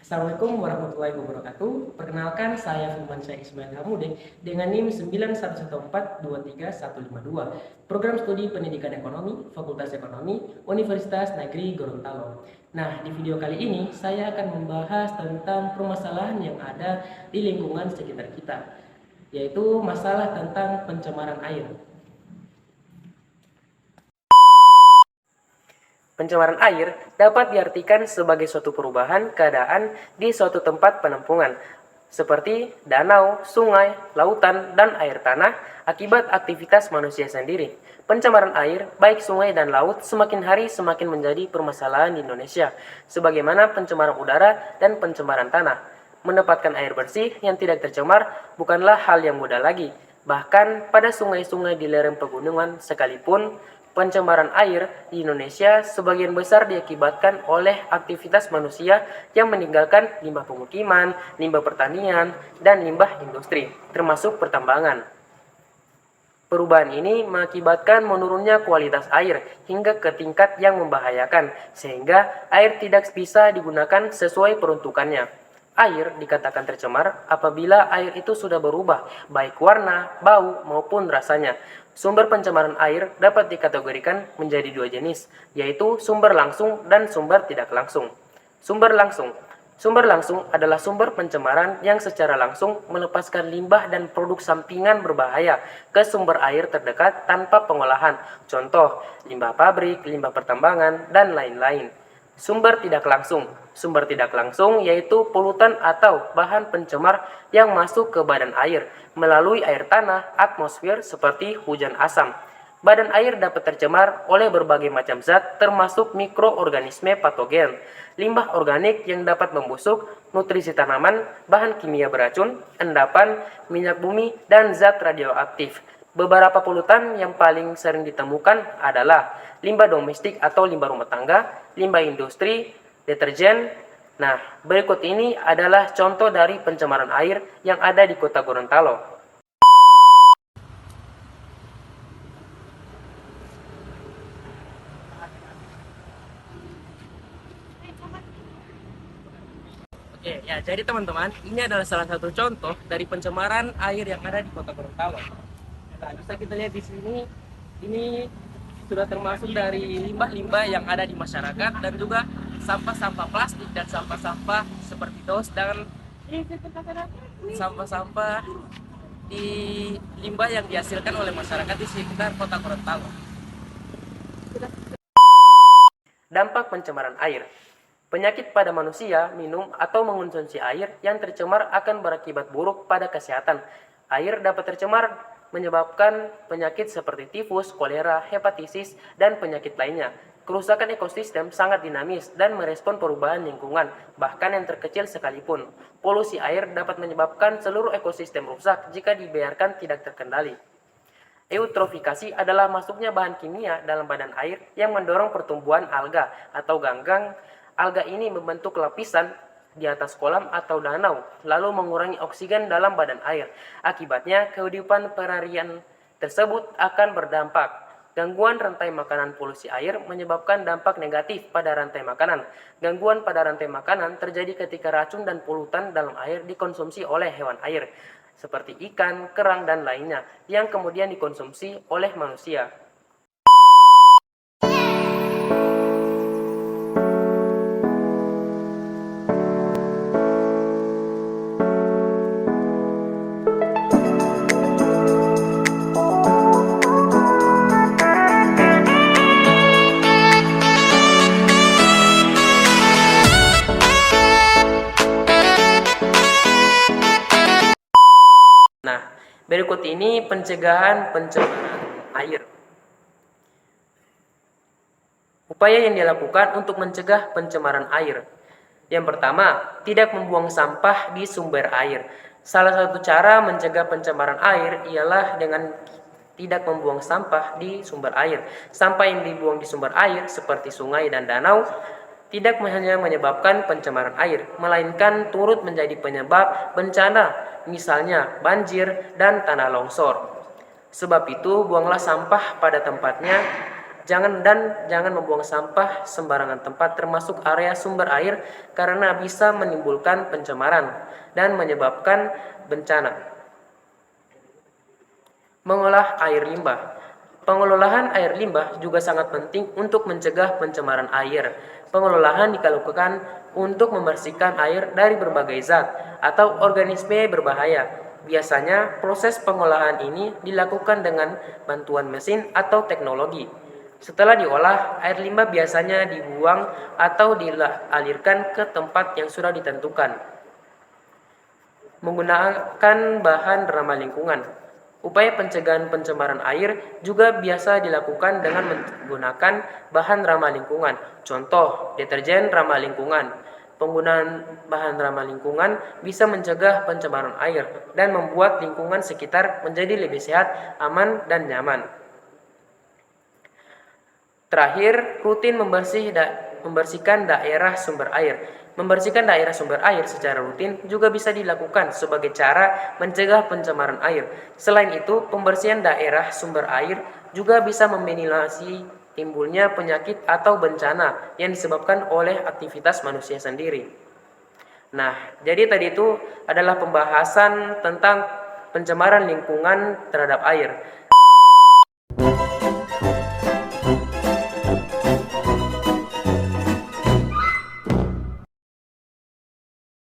Assalamualaikum warahmatullahi wabarakatuh. Perkenalkan, saya Firmansyah Ismail Hamude dengan NIM 911423152, Program Studi Pendidikan Ekonomi, Fakultas Ekonomi, Universitas Negeri Gorontalo. Nah, di video kali ini saya akan membahas tentang permasalahan yang ada di lingkungan sekitar kita, yaitu masalah tentang pencemaran air. Pencemaran air dapat diartikan sebagai suatu perubahan keadaan di suatu tempat penampungan, seperti danau, sungai, lautan, dan air tanah akibat aktivitas manusia sendiri. Pencemaran air, baik sungai dan laut, semakin hari semakin menjadi permasalahan di Indonesia, sebagaimana pencemaran udara dan pencemaran tanah. Mendapatkan air bersih yang tidak tercemar bukanlah hal yang mudah lagi. Bahkan pada sungai-sungai di lereng pegunungan sekalipun, pencemaran air di Indonesia sebagian besar diakibatkan oleh aktivitas manusia yang meninggalkan limbah pemukiman, limbah pertanian, dan limbah industri, termasuk pertambangan. Perubahan ini mengakibatkan menurunnya kualitas air hingga ke tingkat yang membahayakan, sehingga air tidak bisa digunakan sesuai peruntukannya. Air dikatakan tercemar apabila air itu sudah berubah, baik warna, bau, maupun rasanya. Sumber pencemaran air dapat dikategorikan menjadi dua jenis, yaitu sumber langsung dan sumber tidak langsung. Sumber langsung adalah sumber pencemaran yang secara langsung melepaskan limbah dan produk sampingan berbahaya ke sumber air terdekat tanpa pengolahan, contoh limbah pabrik, limbah pertambangan, dan lain-lain. Sumber tidak langsung yaitu polutan atau bahan pencemar yang masuk ke badan air melalui air tanah, atmosfer seperti hujan asam. Badan air dapat tercemar oleh berbagai macam zat termasuk mikroorganisme patogen, limbah organik yang dapat membusuk, nutrisi tanaman, bahan kimia beracun, endapan, minyak bumi, dan zat radioaktif. Beberapa polutan yang paling sering ditemukan adalah limbah domestik atau limbah rumah tangga, limbah industri, deterjen. Nah, berikut ini adalah contoh dari pencemaran air yang ada di Kota Gorontalo. Oke, ya, jadi teman-teman, ini adalah salah satu contoh dari pencemaran air yang ada di Kota Gorontalo. Nah, bisa kita lihat di sini, ini sudah termasuk dari limbah-limbah yang ada di masyarakat dan juga sampah-sampah plastik dan sampah-sampah seperti dos dan sampah-sampah di limbah yang dihasilkan oleh masyarakat di sekitar Kota Gorontalo. Dampak pencemaran air. Penyakit pada manusia minum atau mengonsumsi air yang tercemar akan berakibat buruk pada kesehatan. Air dapat tercemar menyebabkan penyakit seperti tifus, kolera, hepatitis, dan penyakit lainnya. Kerusakan ekosistem sangat dinamis dan merespon perubahan lingkungan, bahkan yang terkecil sekalipun. Polusi air dapat menyebabkan seluruh ekosistem rusak jika dibiarkan tidak terkendali. Eutrofikasi adalah masuknya bahan kimia dalam badan air yang mendorong pertumbuhan alga atau ganggang. Alga ini membentuk lapisan di atas kolam atau danau, lalu mengurangi oksigen dalam badan air. Akibatnya, kehidupan perarian tersebut akan berdampak. Gangguan rantai makanan. Polusi air menyebabkan dampak negatif pada rantai makanan. Gangguan pada rantai makanan terjadi ketika racun dan polutan dalam air dikonsumsi oleh hewan air, seperti ikan, kerang, dan lainnya, yang kemudian dikonsumsi oleh manusia. Nah, berikut ini pencegahan pencemaran air. Upaya yang dilakukan untuk mencegah pencemaran air. Yang pertama, tidak membuang sampah di sumber air. Salah satu cara mencegah pencemaran air ialah dengan tidak membuang sampah di sumber air. Sampah yang dibuang di sumber air seperti sungai dan danau tidak hanya menyebabkan pencemaran air, melainkan turut menjadi penyebab bencana, misalnya banjir dan tanah longsor. Sebab itu, buanglah sampah pada tempatnya. Jangan membuang sampah sembarangan tempat termasuk area sumber air karena bisa menimbulkan pencemaran dan menyebabkan bencana. Mengolah air limbah. Pengelolaan air limbah juga sangat penting untuk mencegah pencemaran air. Pengelolaan dilakukan untuk membersihkan air dari berbagai zat atau organisme berbahaya. Biasanya, proses pengolahan ini dilakukan dengan bantuan mesin atau teknologi. Setelah diolah, air limbah biasanya dibuang atau dialirkan ke tempat yang sudah ditentukan. Menggunakan bahan ramah lingkungan. Upaya pencegahan pencemaran air juga biasa dilakukan dengan menggunakan bahan ramah lingkungan. Contoh, deterjen ramah lingkungan. Penggunaan bahan ramah lingkungan bisa mencegah pencemaran air dan membuat lingkungan sekitar menjadi lebih sehat, aman, dan nyaman. Terakhir, rutin membersihkan daerah sumber air. Membersihkan daerah sumber air secara rutin juga bisa dilakukan sebagai cara mencegah pencemaran air. Selain itu, pembersihan daerah sumber air juga bisa meminimalisasi timbulnya penyakit atau bencana yang disebabkan oleh aktivitas manusia sendiri. Nah, jadi tadi itu adalah pembahasan tentang pencemaran lingkungan terhadap air.